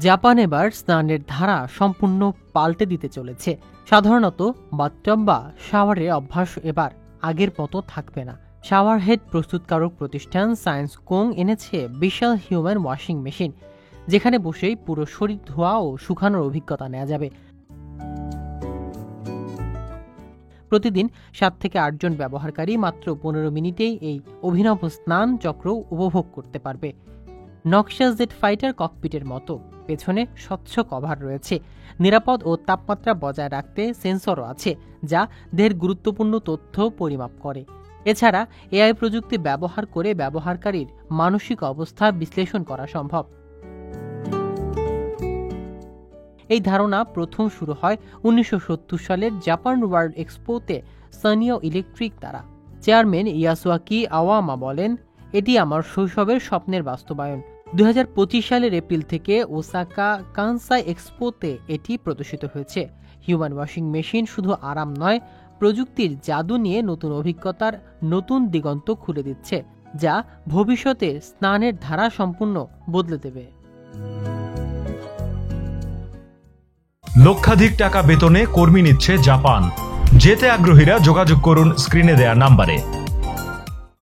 Japan এবার স্নানের ধারা সম্পূর্ণ পাল্টে দিতে চলেছে। সাধারণত বাথটব বা শাওয়ারের অভ্যাস এবার আগের মতো থাকবে না। শাওয়ার হেড প্রস্তুতকারক প্রতিষ্ঠান সায়েন্স কোং এনেছে বিশাল হিউম্যান ওয়াশিং মেশিন, যেখানে বসেই পুরো শরীর ধোয়া ও শুকানোর অভিজ্ঞতা নেওয়া যাবে। প্রতিদিন 7 থেকে 8 জন ব্যবহারকারী মাত্র 15 মিনিটেই এই অভিনব স্নান চক্র উপভোগ করতে পারবে। নকশা জেট ফাইটার ককপিটের মতো পেছনে স্বচ্ছ কভার রয়েছে। নিরাপদ ও তাপমাত্রা বজায় রাখতে সেন্সরও আছে, যা দেহের গুরুত্বপূর্ণ তথ্য পরিমাপ করে। এছাড়া এআই প্রযুক্তি ব্যবহার করে ব্যবহারকারীর মানসিক অবস্থা বিশ্লেষণ করা সম্ভব। এই ধারণা প্রথম শুরু হয় 1970 সালের জাপান ওয়ার্ল্ড এক্সপোতে সানিও ইলেকট্রিক দ্বারা। চেয়ারম্যান ইয়াসুয়াকি আওয়ামা বলেন, এটি আমার শৈশবের স্বপ্নের বাস্তবায়ন। 2025 সালের এপ্রিল থেকে ওসাকা কানসাই এক্সপোতে এটি প্রদর্শিত হয়েছে। হিউম্যান ওয়াশিং মেশিন শুধু আরাম নয়, প্রযুক্তির জাদু নিয়ে নতুন অভিজ্ঞতার নতুন দিগন্ত খুলে দিচ্ছে, যা ভবিষ্যতে স্নানের ধারা সম্পূর্ণ বদলে দেবে। লক্ষাধিক টাকা বেতনে কর্মী নিচ্ছে জাপান। যেতে আগ্রহীরা যোগাযোগ করুন স্ক্রিনে দেয়া নাম্বারে।